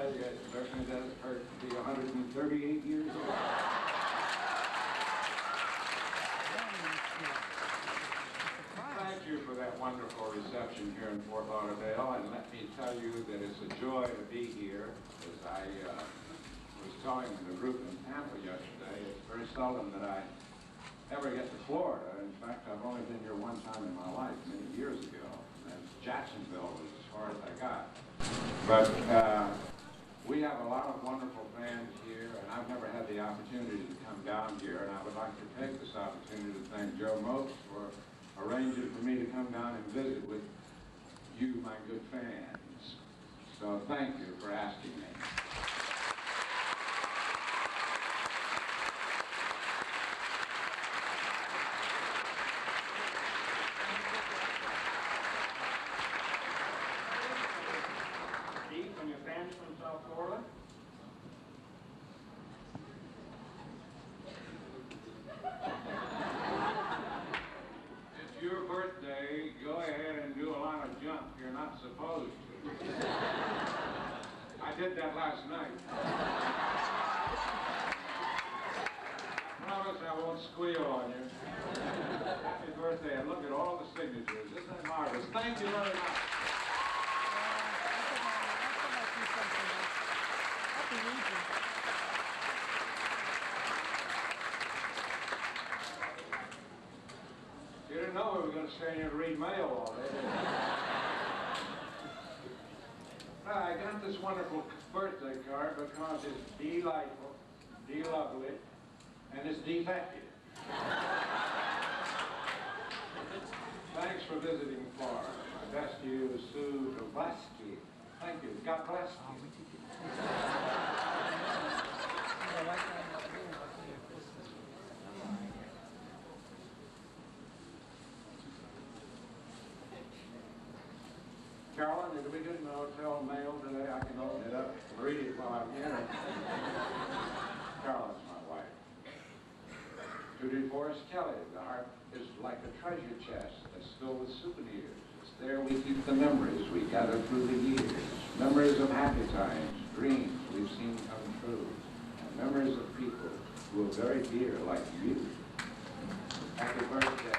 It certainly does hurt to be 138 years old. Thank you for that wonderful reception here in Fort Lauderdale, and let me tell you that it's a joy to be here. As I was telling the group in Tampa yesterday, it's very seldom that I ever get to Florida. In fact, I've only been here one time in my life, many years ago, and Jacksonville was as far as I got. But we have a lot of wonderful fans here, and I've never had the opportunity to come down here, and I would like to take this opportunity to thank Joe Mopes for arranging for me to come down and visit with you, my good fans. So thank you for asking me. Steve, and your fans from South Florida? Your birthday, go ahead and do a lot of junk you're not supposed to. I did that last night. I promise I won't squeal on you. Happy birthday, and look at all the signatures. Isn't that marvelous? Thank you very much. You didn't know we were going to stay here and read mail all day. I got this wonderful birthday card because it's delightful, de-lovely, and it's defective. Thanks for visiting Florida. My best to you, Sue Doblaski. Thank you. God bless you. Carolyn, did we get an hotel mail today? I can open it up and read it while I'm here. Carolyn's my wife. To DeForest Kelley, the heart is like a treasure chest that's filled with souvenirs. It's there we keep the memories we gather through the years. Memories of happy times, dreams we've seen come true, and memories of people who are very dear like you. Happy birthday.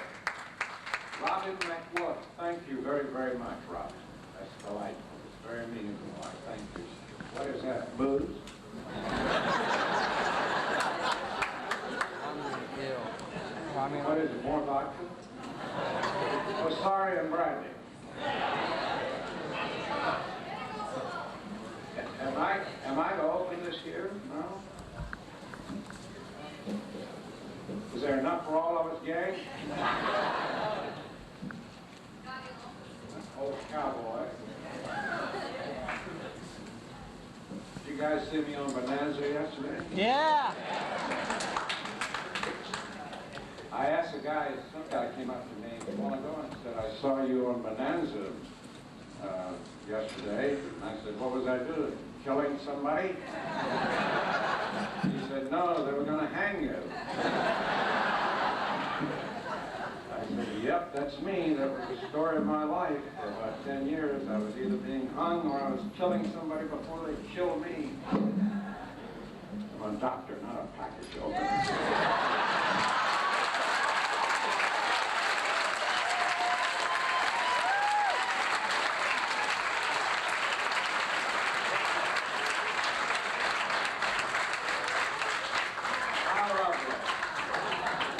Robin McWood, thank you very, very much, Robin. That's delightful. It's very meaningful. Thank you. What is that? Booze? What is it? More vodka? Oh, sorry, I'm Bradley. Am I to open this here? No? Is there enough for all of us, gang? Old cowboy. Did you guys see me on Bonanza yesterday? Yeah! I asked a guy, some guy came up to me a while ago and said, I saw you on Bonanza yesterday. And I said, what was I doing? Killing somebody? He said, no, they were going to hang you. I said, yep, that's me. That was the story of my life. For about 10 years, I was either being hung or I was killing somebody before they killed me. I'm a doctor, not a package opener.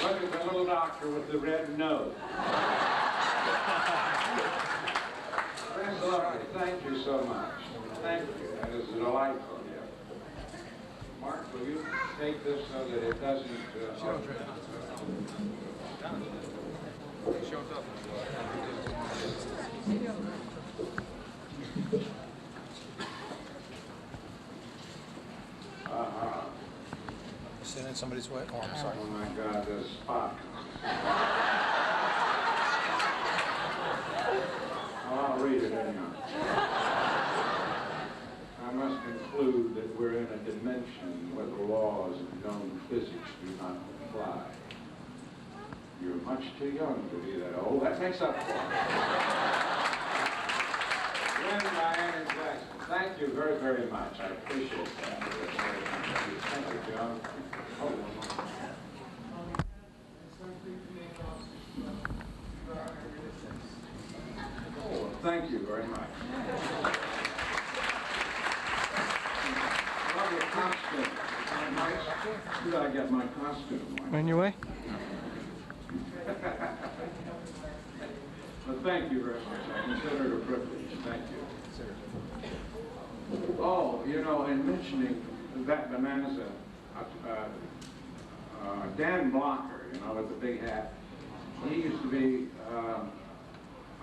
Look at the little doctor with the red nose. That's lovely. Thank you so much. Thank you. That is a delightful gift. Mark, will you take this so that it doesn't... Send in somebody's way? Oh, I'm sorry. Oh my God, there's a spot. Well, I'll read it anyhow. I must conclude that we're in a dimension where the laws of known physics do not apply. You're much too young to be that old. That makes up for it. When Diana Jackson. Thank you very, very much. I appreciate that. Thank you, John. Oh, thank you very much. Love your costume. Where did I get my costume? On your way? Well, thank you very much. I consider it a privilege. Thank you. Oh, you know, in mentioning that bonanza, Dan Blocker, you know, with the big hat, he used to be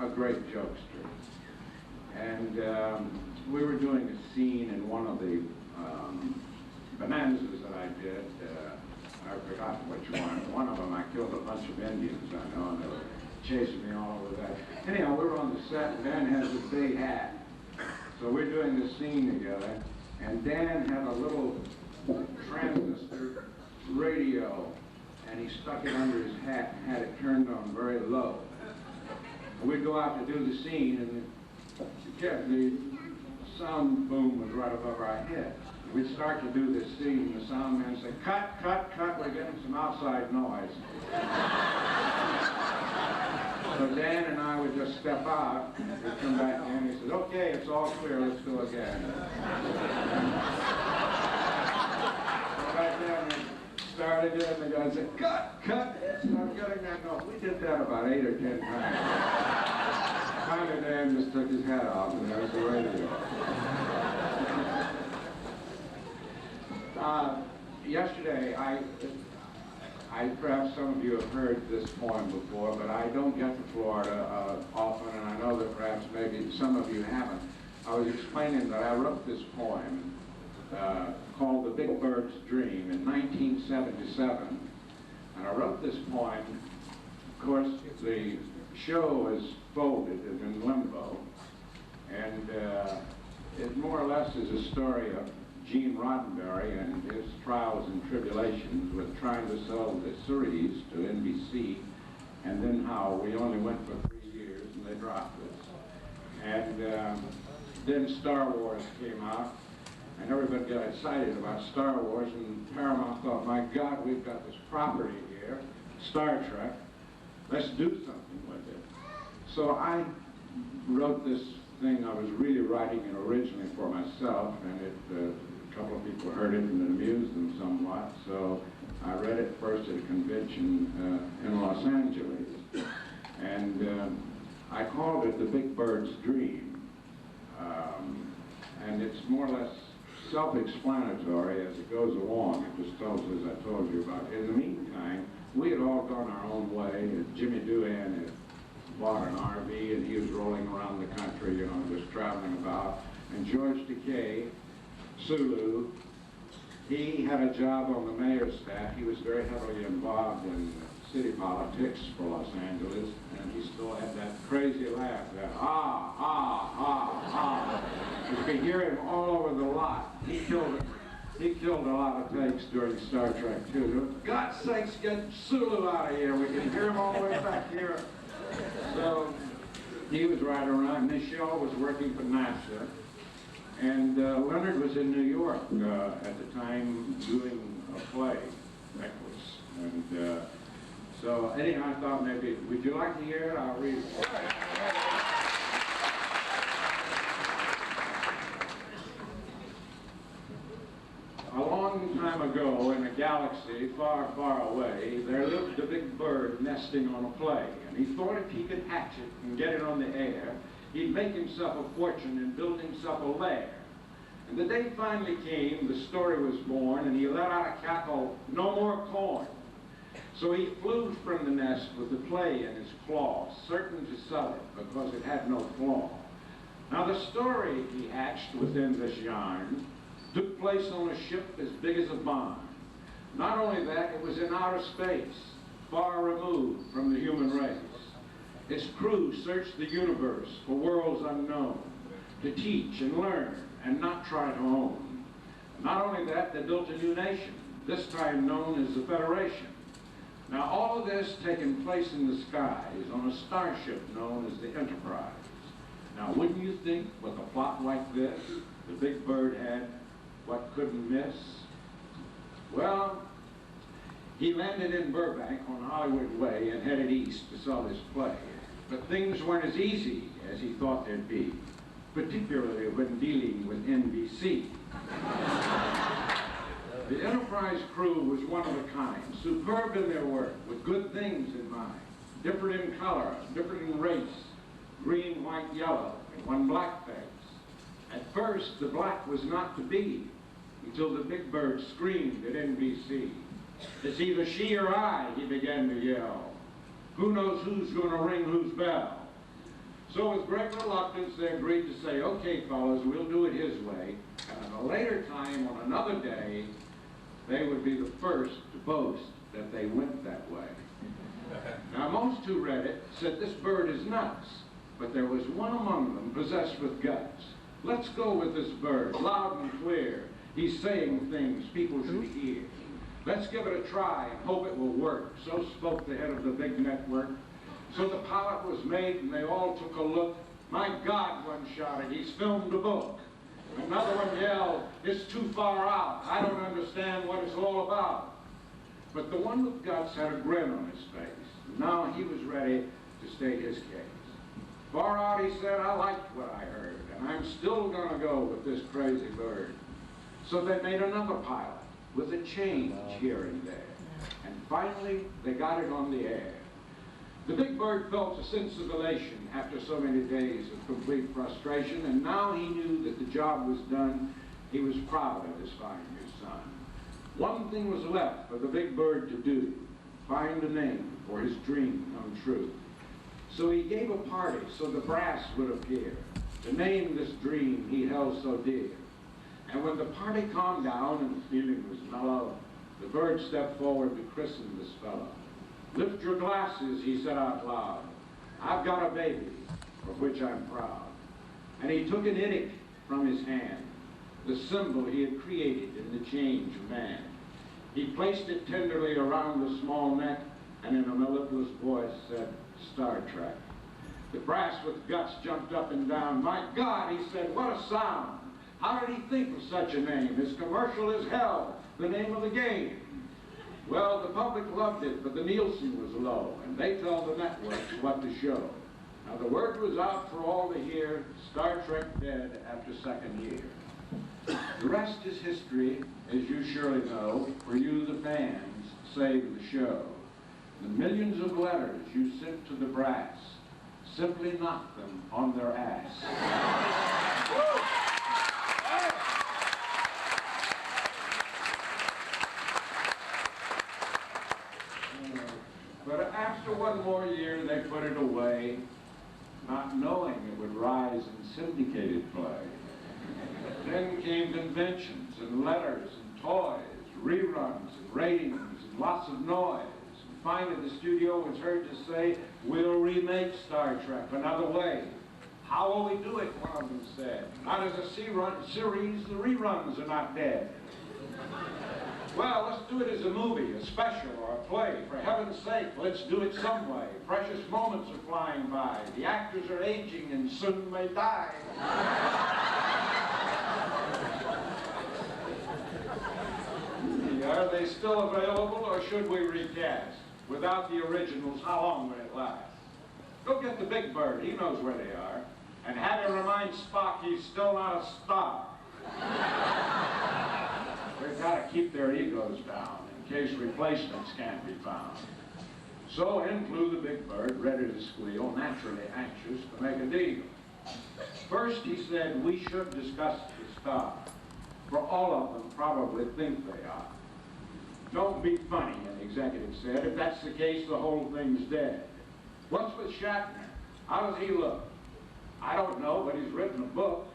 a great jokester. And we were doing a scene in one of the bonanzas that I did. I've forgotten which one. One of them, I killed a bunch of Indians, I know, and they were chasing me all over that. Anyhow, we were on the set, and Dan has this big hat. So we're doing this scene together, and Dan had a little transistor radio, and he stuck it under his hat and had it turned on very low. And we'd go out to do the scene, and the sound boom was right above our head. We'd start to do this scene, and the sound man said, "Cut, cut, cut, we're getting some outside noise." So Dan and I would just step out, we'd come back in, and he said, "Okay, it's all clear, let's go again." So right then, we started it, and the guy said, "Cut, cut, stop cutting that noise." We did that about 8 or 10 times. Finally, Dan just took his hat off, and there was the radio. Yesterday, perhaps some of you have heard this poem before, but I don't get to Florida often, and I know that perhaps maybe some of you haven't. I was explaining that I wrote this poem called The Big Bird's Dream in 1977, and I wrote this poem. Of course, the show is folded and in limbo, and it more or less is a story of Gene Roddenberry and his trials and tribulations with trying to sell the series to NBC, and then how we only went for 3 years and they dropped us. And then Star Wars came out, and everybody got excited about Star Wars, and Paramount thought, my God, we've got this property here, Star Trek, let's do something with it. So I wrote this thing. I was really writing it originally for myself, and a couple of people heard it and it amused them somewhat, so I read it first at a convention in Los Angeles, and I called it The Big Bird's Dream, and it's more or less self-explanatory as it goes along. It just tells us, as I told you about. In the meantime, we had all gone our own way. Jimmy Doohan had bought an RV, and he was rolling around the country, you know, just traveling about. And George Takei, Sulu, he had a job on the mayor's staff. He was very heavily involved in city politics for Los Angeles, and he still had that crazy laugh, that ah, ah, ah, ah. You could hear him all over the lot. He killed a lot of takes during Star Trek, too. For God's sakes, get Sulu out of here. We can hear him all the way back here. So he was right around. Michelle was working for NASA. And Leonard was in New York at the time doing a play, Necklace. And so anyhow, I thought maybe, would you like to hear it? I'll read it. A long time ago, in a galaxy far, far away, there lived a big bird nesting on a clay. And he thought if he could hatch it and get it on the air, he'd make himself a fortune and build himself a lair. And the day finally came, the story was born, and he let out a cackle, "No more corn." So he flew from the nest with the clay in his claw, certain to sell it because it had no flaw. Now the story he hatched within this yarn took place on a ship as big as a barn. Not only that, it was in outer space, far removed from the human race. Its crew searched the universe for worlds unknown, to teach and learn and not try to own. Not only that, they built a new nation, this time known as the Federation. Now all of this taking place in the skies on a starship known as the Enterprise. Now, wouldn't you think with a plot like this, the big bird had what couldn't miss? Well, he landed in Burbank on Hollywood Way and headed east to sell his play. But things weren't as easy as he thought they'd be, particularly when dealing with NBC. The Enterprise crew was one of a kind, superb in their work, with good things in mind, different in color, different in race, green, white, yellow, and one blackface. At first, the black was not to be, until the big bird screamed at NBC. It's either she or I, he began to yell. Who knows who's going to ring whose bell? So with great reluctance, they agreed to say, okay, fellas, we'll do it his way. And at a later time, on another day, they would be the first to boast that they went that way. Now, most who read it said this bird is nuts, but there was one among them possessed with guts. Let's go with this bird, loud and clear. He's saying things people should hear. Let's give it a try and hope it will work. So spoke the head of the big network. So the pilot was made and they all took a look. My God, one shouted, he's filmed a book. Another one yelled, it's too far out. I don't understand what it's all about. But the one with guts had a grin on his face. Now he was ready to state his case. Far out, he said, I liked what I heard, and I'm still going to go with this crazy bird. So they made another pilot with a change here and there. And finally, they got it on the air. The big bird felt a sense of elation after so many days of complete frustration, and now he knew that the job was done. He was proud of his fine new son. One thing was left for the big bird to do, find a name for his dream come true. So he gave a party so the brass would appear, to name this dream he held so dear. And when the party calmed down and the feeling was mellow, the bird stepped forward to christen this fellow. Lift your glasses, he said out loud. I've got a baby, for which I'm proud. And he took an innick from his hand, the symbol he had created in the change of man. He placed it tenderly around the small neck, and in a mellifluous voice said, Star Trek. The brass with guts jumped up and down. My God, he said, what a sound. How did he think of such a name? As commercial as hell, the name of the game. Well, the public loved it, but the Nielsen was low, and they told the networks what to show. Now, the word was out for all to hear, Star Trek dead after second year. The rest is history, as you surely know, for you, the fans, save the show. The millions of letters you sent to the brass, simply knocked them on their ass. But after one more year, they put it away, not knowing it would rise in syndicated play. Then came conventions and letters and toys, reruns and ratings and lots of noise. And finally, the studio was heard to say, we'll remake Star Trek another way. How will we do it, one of them said. Not as a series, the reruns are not dead. Well, let's do it as a movie, a special, or a play. For heaven's sake, let's do it some way. Precious moments are flying by. The actors are aging and soon may die. Are they still available, or should we recast? Without the originals, how long would it last? Go get the big bird. He knows where they are. And have him remind Spock he's still not a star. They've got to keep their egos down in case replacements can't be found. So in flew the big bird, ready to squeal, naturally anxious to make a deal. First, he said, we should discuss the star, for all of them probably think they are. Don't be funny, an executive said. If that's the case, the whole thing's dead. What's with Shatner? How does he look? I don't know, but he's written a book.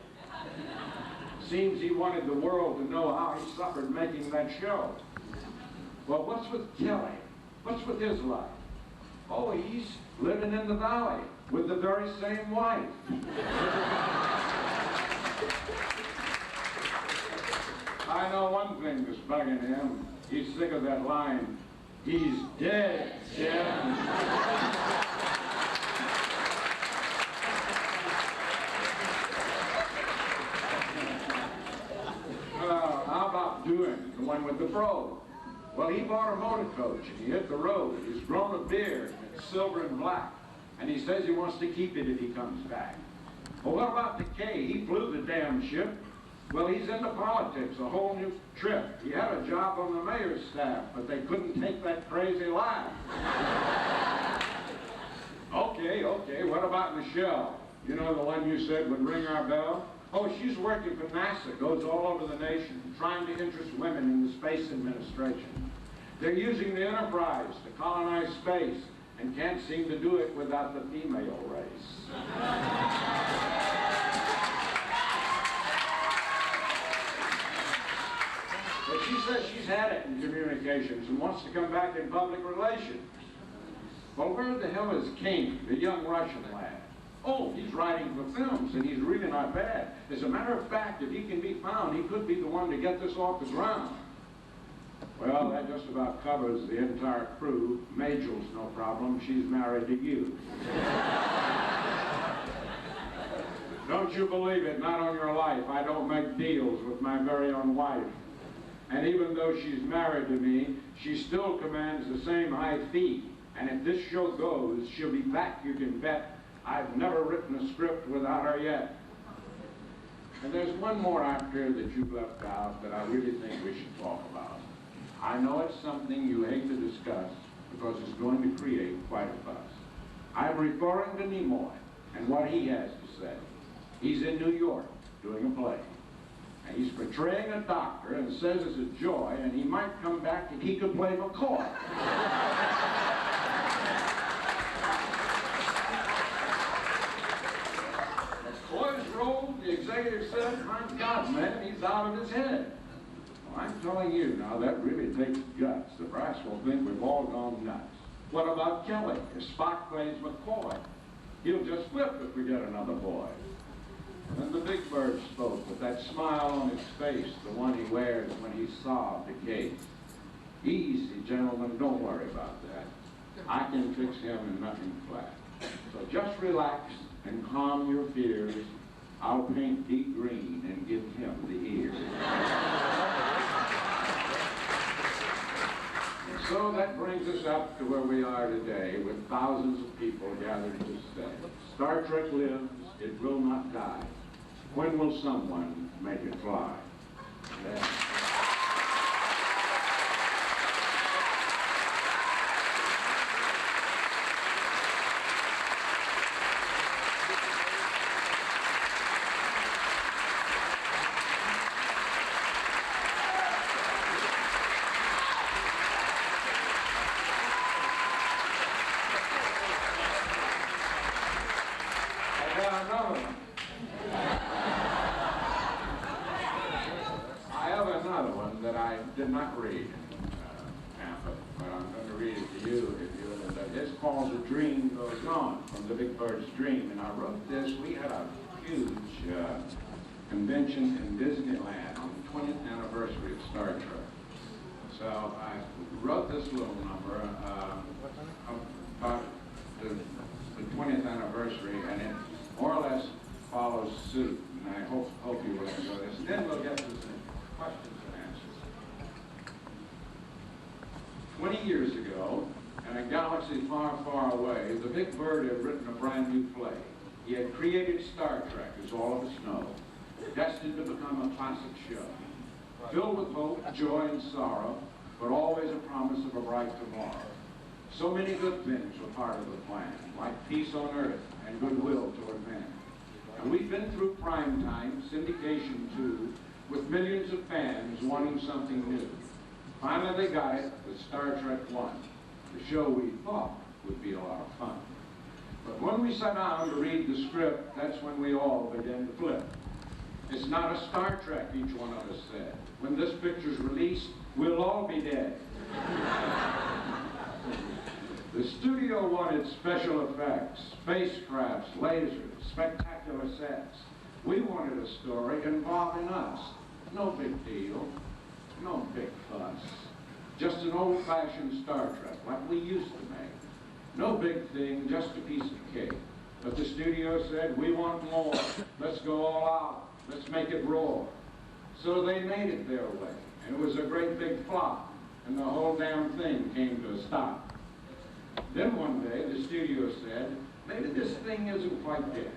Seems he wanted the world to know how he suffered making that show. Well, what's with Kelley? What's with his life? Oh, he's living in the valley with the very same wife. I know one thing that's bugging him. He's sick of that line, he's dead, Jim. Sherman, the one with the fro. Well, he bought a motor coach and he hit the road. He's grown a beard and it's silver and black. And he says he wants to keep it if he comes back. Well, what about Decay? He flew the damn ship. Well, he's into politics, a whole new trip. He had a job on the mayor's staff, but they couldn't take that crazy laugh. Okay, what about Michelle? You know, the one you said would ring our bell? Oh, she's working for NASA, goes all over the nation, trying to interest women in the space administration. They're using the Enterprise to colonize space and can't seem to do it without the female race. But she says she's had it in communications and wants to come back in public relations. Well, where the hell is King, the young Russian lad? Oh, he's writing for films, and he's really not bad. As a matter of fact, if he can be found, he could be the one to get this off the ground. Well, that just about covers the entire crew. Majel's no problem. She's married to you. Don't you believe it? Not on your life. I don't make deals with my very own wife. And even though she's married to me, she still commands the same high fee. And if this show goes, she'll be back, you can bet. I've never written a script without her yet. And there's one more actor that you've left out that I really think we should talk about. I know it's something you hate to discuss because it's going to create quite a fuss. I'm referring to Nimoy and what he has to say. He's in New York doing a play. And he's portraying a doctor and says it's a joy and he might come back if he could play McCoy. McCoy's role, the executive said, my God, man, he's out of his head. Well, I'm telling you now, that really takes guts. The brass will think we've all gone nuts. What about Kelley? If Spock plays McCoy, he'll just flip if we get another boy. Then the big bird spoke with that smile on his face, the one he wears when he's solved a case. Easy, gentlemen, don't worry about that. I can fix him in nothing flat. So just relax and calm your fears. I'll paint deep green and give him the ears. And so that brings us up to where we are today with thousands of people gathered to stay. Star Trek lives, it will not die. When will someone make it fly? Yeah. Did not read in Tampa, but I'm going to read it to you if you will. This calls A Dream Goes On, from the Big Bird's Dream. And I wrote this, we had a huge convention in Disneyland on the 20th anniversary of Star Trek. So I wrote this little number about the 20th anniversary, and it more or less follows suit. And I hope you will enjoy this. And then we'll get to some questions. 20 years ago, in a galaxy far, far away, the Big Bird had written a brand new play. He had created Star Trek, as all of us know, destined to become a classic show, filled with hope, joy, and sorrow, but always a promise of a bright tomorrow. So many good things were part of the plan, like peace on Earth and goodwill toward men. And we've been through prime time, syndication too, with millions of fans wanting something new. Finally they got it with Star Trek I, the show we thought would be a lot of fun. But when we sat down to read the script, that's when we all began to flip. It's not a Star Trek, each one of us said. When this picture's released, we'll all be dead. The studio wanted special effects, spacecrafts, lasers, spectacular sets. We wanted a story involving us. No big deal. No big fuss. Just an old-fashioned Star Trek, like we used to make. No big thing, just a piece of cake. But the studio said, we want more. Let's go all out. Let's make it roar. So they made it their way, and it was a great big flop, and the whole damn thing came to a stop. Then one day, the studio said, maybe this thing isn't quite dead.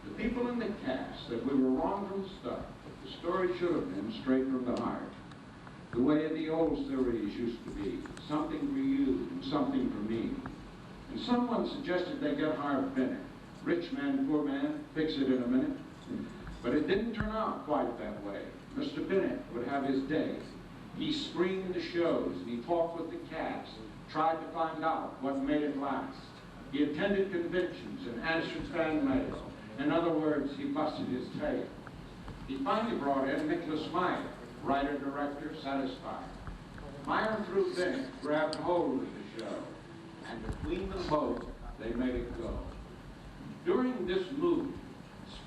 The people in the cast said we were wrong from the start. The story should have been straight from the heart. The way the old series used to be, something for you and something for me. And someone suggested they get Harv Bennett. Rich man, poor man, fix it in a minute. But it didn't turn out quite that way. Mr. Bennett would have his day. He screened the shows, and he talked with the cast, tried to find out what made it last. He attended conventions and answered fan mail. In other words, he busted his tail. He finally brought in Nicholas Meyer, writer-director, satisfied. Meyer through Bennett grabbed hold of the show, and between them both, they made it go. During this movie,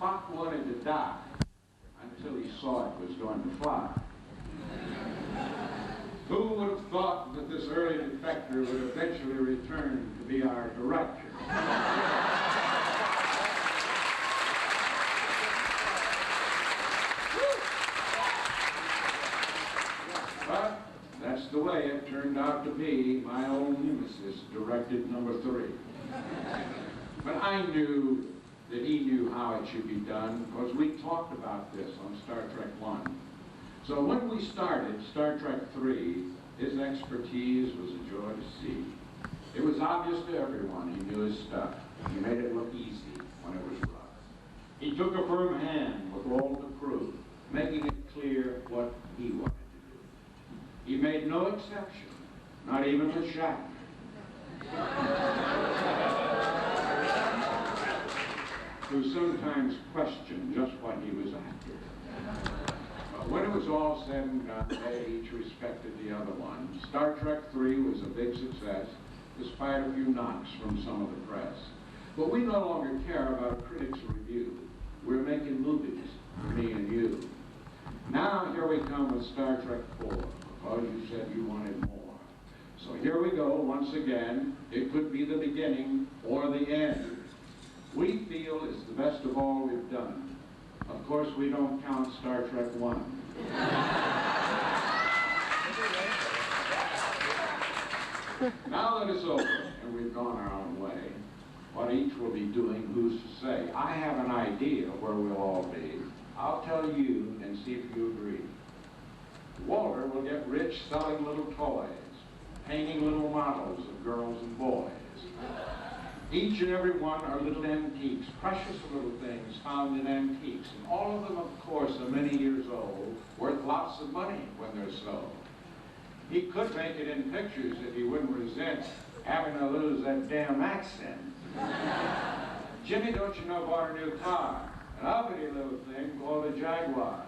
Spock wanted to die until he saw it was going to fly. Who would have thought that this early defector would eventually return to be our director? But that's the way it turned out to be. My old nemesis directed number 3. But I knew that he knew how it should be done, because we talked about this on Star Trek 1. So when we started Star Trek 3, his expertise was a joy to see. It was obvious to everyone he knew his stuff. He made it look easy when it was rough. He took a firm hand with all the crew, making it clear what he wanted to do. He made no exception, not even the Shatner. Who sometimes questioned just what he was after. But when it was all said and done, they each respected the other one. Star Trek 3 was a big success, despite a few knocks from some of the press. But we no longer care about a critic's review. We're making movies for me and you. Now here we come with Star Trek 4, because you said you wanted more. So here we go once again. It could be the beginning or the end. We feel it's the best of all we've done. Of course, we don't count Star Trek 1. Now that it's over and we've gone our own way, what each will be doing, who's to say? I have an idea where we'll all be. I'll tell you and see if you agree. Walter will get rich selling little toys, painting little models of girls and boys. Each and every one are little antiques, precious little things found in antiques. And all of them, of course, are many years old, worth lots of money when they're sold. He could make it in pictures if he wouldn't resent having to lose that damn accent. Jimmy, don't you know, bought a new car, an uppity little thing called a Jaguar.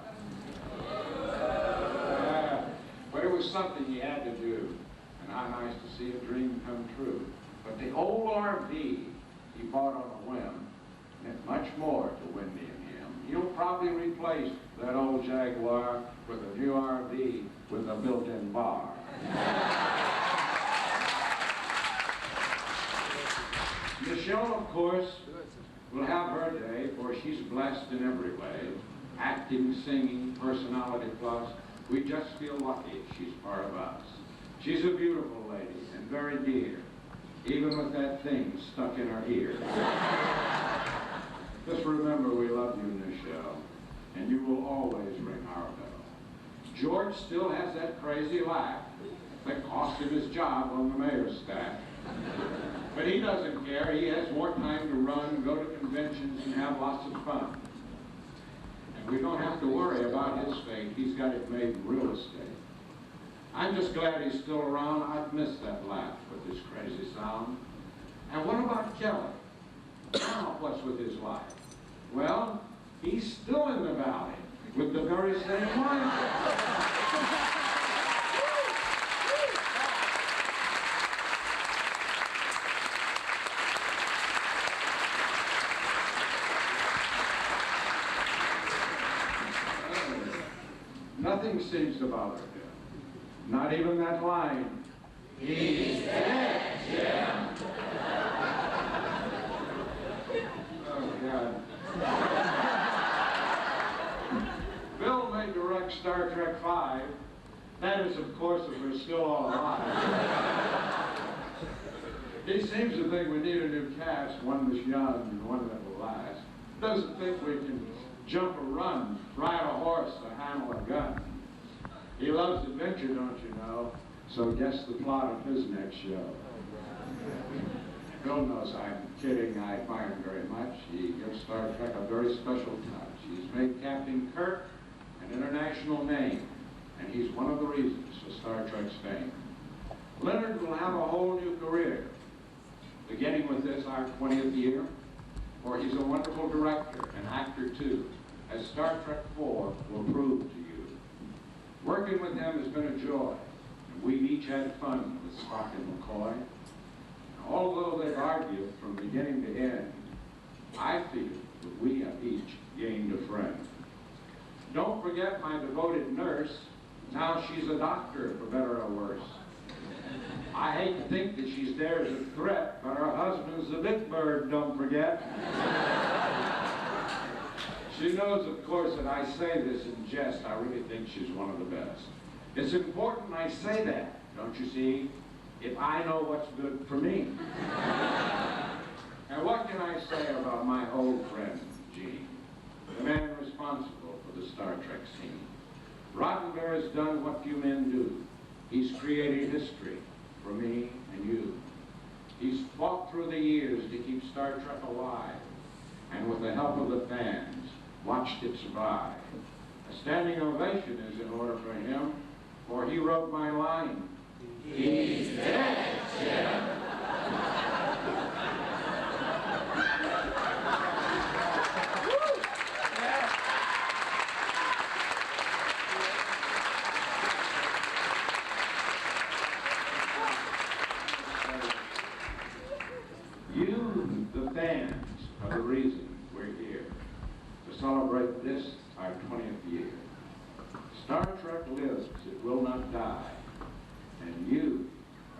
But it was something he had to do, and how nice to see a dream come true. But the old RV he bought on a whim meant much more to Wendy and him. He'll probably replace that old Jaguar with a new RV with a built-in bar. Michelle, of course, will have her day, for she's blessed in every way. Acting, singing, personality plus. We just feel lucky she's part of us. She's a beautiful lady and very dear, even with that thing stuck in her ear. Just remember we love you, Michelle, and you will always ring our bell. George still has that crazy laugh that cost him his job on the mayor's staff. But he doesn't care. He has more time to run, go to conventions, and have lots of fun. And we don't have to worry about his fate. He's got it made in real estate. I'm just glad he's still around. I've missed that laugh with his crazy sound. And what about Kelley? Now, what's with his life? Well, he's still in the valley with the very same wife. Nothing seems to bother him. Not even that line. He's dead, Jim. Oh, God. Bill I direct Star Trek V, that is, of course, if we're still all alive. He seems to think we need a new cast, one that's young and one that will last. Doesn't think we can jump or run, ride a horse, or handle a gun. He loves adventure, don't you know? So guess the plot of his next show. Bill knows I'm kidding. I admire him very much. He gives Star Trek a very special touch. He's made Captain Kirk an international name, and he's one of the reasons for Star Trek's fame. Leonard will have a whole new career, beginning with this, our 20th year, for he's a wonderful director and actor too, as Star Trek IV will prove to you. Working with him has been a joy, and we've each had fun with Spock and McCoy. Although they've argued from beginning to end, I feel that we have each gained a friend. Don't forget my devoted nurse. Now she's a doctor, for better or worse. I hate to think that she's there as a threat, but her husband's the big bird, don't forget. She knows, of course, that I say this in jest. I really think she's one of the best. It's important I say that, don't you see? If I know what's good for me. And what can I say about my old friend, Gene, the man responsible for the Star Trek scene? Roddenberry has done what few men do. He's created history for me and you. He's fought through the years to keep Star Trek alive, and with the help of the fans, watched it survive. A standing ovation is in order for him, for he wrote my line. He's dead, Jim. You, the fans, are the reason we're here to celebrate this, our 20th year. Star Trek lives, it will not die. And you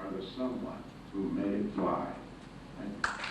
are the someone who made it fly. Thank you.